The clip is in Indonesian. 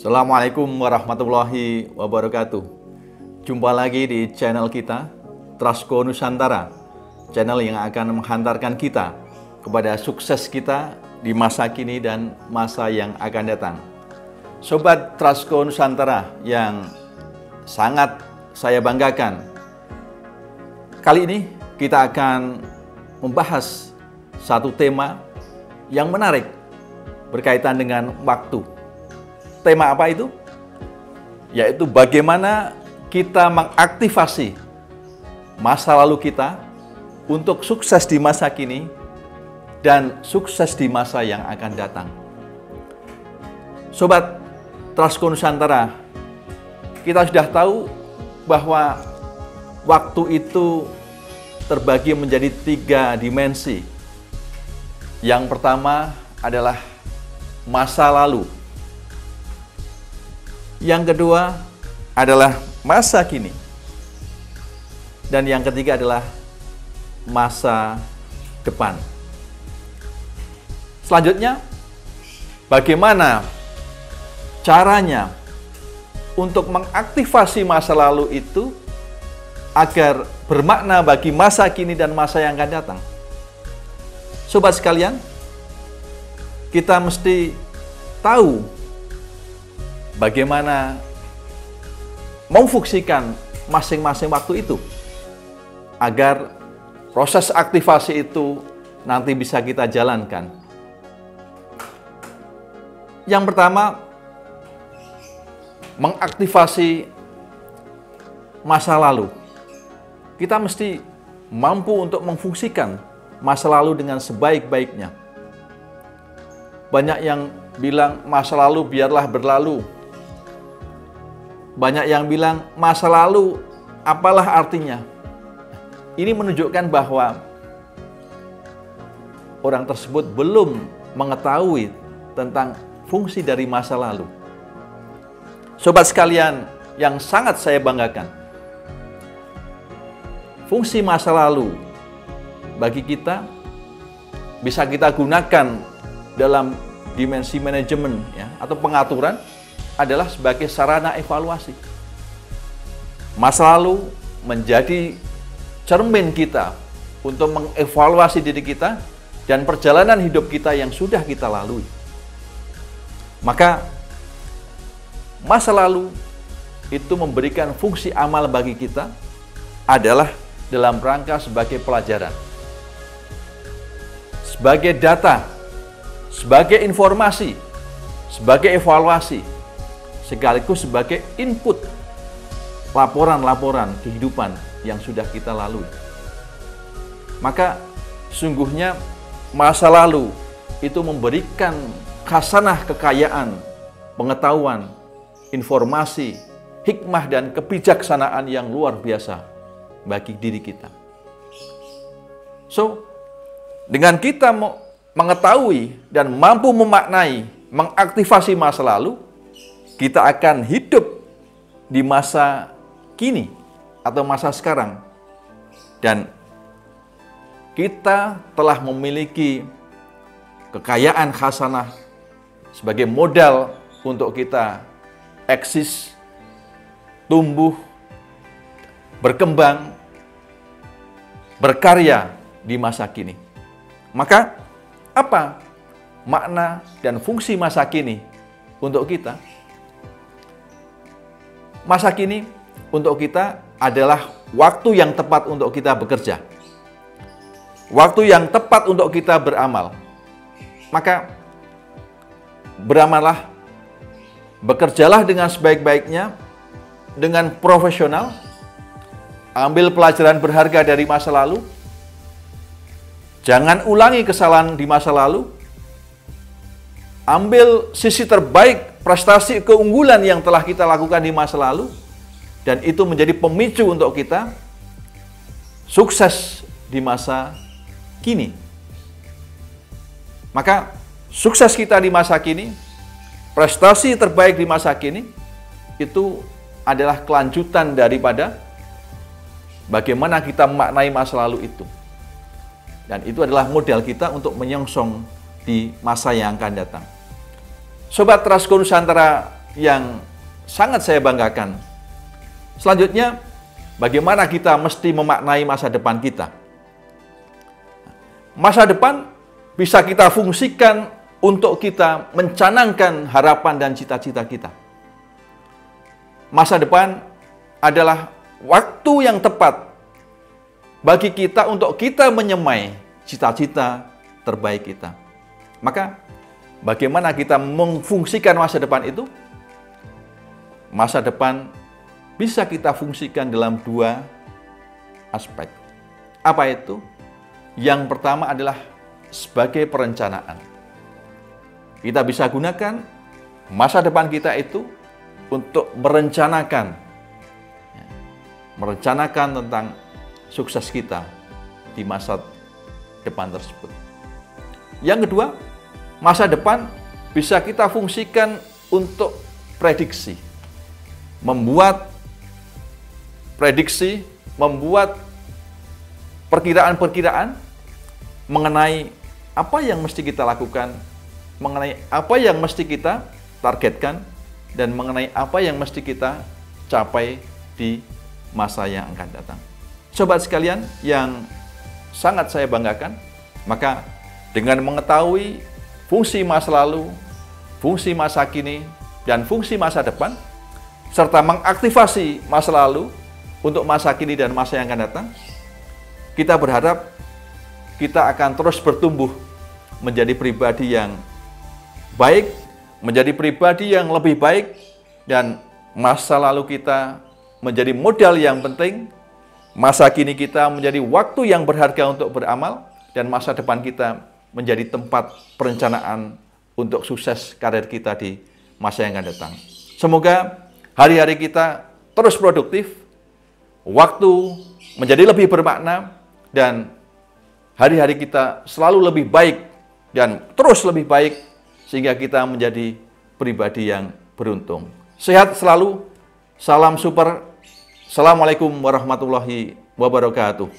Assalamualaikum warahmatullahi wabarakatuh. Jumpa lagi di channel kita, Trustco Nusantara. Channel yang akan menghantarkan kita kepada sukses kita di masa kini dan masa yang akan datang. Sobat Trustco Nusantara yang sangat saya banggakan, kali ini kita akan membahas satu tema yang menarik berkaitan dengan waktu. Tema apa itu? Yaitu bagaimana kita mengaktifasi masa lalu kita untuk sukses di masa kini dan sukses di masa yang akan datang. Sobat Trustco Nusantara, kita sudah tahu bahwa waktu itu terbagi menjadi 3 dimensi. Yang pertama adalah masa lalu. Yang kedua adalah masa kini. Dan yang ketiga adalah masa depan. Selanjutnya, bagaimana caranya untuk mengaktifasi masa lalu itu agar bermakna bagi masa kini dan masa yang akan datang? Sobat sekalian, kita mesti tahu bagaimana memfungsikan masing-masing waktu itu agar proses aktivasi itu nanti bisa kita jalankan. Yang pertama, mengaktifasi masa lalu. Kita mesti mampu untuk memfungsikan masa lalu dengan sebaik-baiknya. Banyak yang bilang masa lalu biarlah berlalu. Banyak yang bilang masa lalu apalah artinya. Ini menunjukkan bahwa orang tersebut belum mengetahui tentang fungsi dari masa lalu. Sobat sekalian yang sangat saya banggakan, fungsi masa lalu bagi kita bisa kita gunakan dalam dimensi manajemen ya, atau pengaturan adalah sebagai sarana evaluasi. Masa lalu menjadi cermin kita untuk mengevaluasi diri kita dan perjalanan hidup kita yang sudah kita lalui. Maka masa lalu itu memberikan fungsi amal bagi kita adalah dalam rangka sebagai pelajaran, sebagai data, sebagai informasi, sebagai evaluasi, sekaligus sebagai input laporan-laporan kehidupan yang sudah kita lalui. Maka sungguhnya masa lalu itu memberikan khasanah kekayaan, pengetahuan, informasi, hikmah dan kebijaksanaan yang luar biasa bagi diri kita. So, dengan kita mengetahui dan mampu memaknai, mengaktifasi masa lalu, kita akan hidup di masa kini atau masa sekarang. Dan kita telah memiliki kekayaan khasanah sebagai modal untuk kita eksis, tumbuh, berkembang, berkarya di masa kini. Maka apa makna dan fungsi masa kini untuk kita? Masa kini untuk kita adalah waktu yang tepat untuk kita bekerja. Waktu yang tepat untuk kita beramal. Maka beramallah, bekerjalah dengan sebaik-baiknya, dengan profesional, ambil pelajaran berharga dari masa lalu, jangan ulangi kesalahan di masa lalu, ambil sisi terbaik, prestasi, keunggulan yang telah kita lakukan di masa lalu, dan itu menjadi pemicu untuk kita sukses di masa kini. Maka sukses kita di masa kini, prestasi terbaik di masa kini, itu adalah kelanjutan daripada bagaimana kita memaknai masa lalu itu. Dan itu adalah modal kita untuk menyongsong di masa yang akan datang. Sobat Trustco Nusantara yang sangat saya banggakan. Selanjutnya, bagaimana kita mesti memaknai masa depan kita. Masa depan bisa kita fungsikan untuk kita mencanangkan harapan dan cita-cita kita. Masa depan adalah waktu yang tepat bagi kita untuk kita menyemai cita-cita terbaik kita. Maka, bagaimana kita memfungsikan masa depan itu? Masa depan bisa kita fungsikan dalam dua aspek. Apa itu? Yang pertama adalah sebagai perencanaan. Kita bisa gunakan masa depan kita itu untuk merencanakan tentang sukses kita di masa depan tersebut. Yang kedua, masa depan bisa kita fungsikan untuk prediksi. Membuat prediksi, membuat perkiraan-perkiraan mengenai apa yang mesti kita lakukan, mengenai apa yang mesti kita targetkan, dan mengenai apa yang mesti kita capai di masa yang akan datang. Sobat sekalian yang sangat saya banggakan, maka dengan mengetahui fungsi masa lalu, fungsi masa kini, dan fungsi masa depan, serta mengaktifasi masa lalu untuk masa kini dan masa yang akan datang, kita berharap kita akan terus bertumbuh menjadi pribadi yang baik, menjadi pribadi yang lebih baik, dan masa lalu kita menjadi modal yang penting, masa kini kita menjadi waktu yang berharga untuk beramal, dan masa depan kita menjadi tempat perencanaan untuk sukses karir kita di masa yang akan datang. Semoga hari-hari kita terus produktif, waktu menjadi lebih bermakna, dan hari-hari kita selalu lebih baik dan terus lebih baik, sehingga kita menjadi pribadi yang beruntung. Sehat selalu, salam super, Assalamualaikum warahmatullahi wabarakatuh.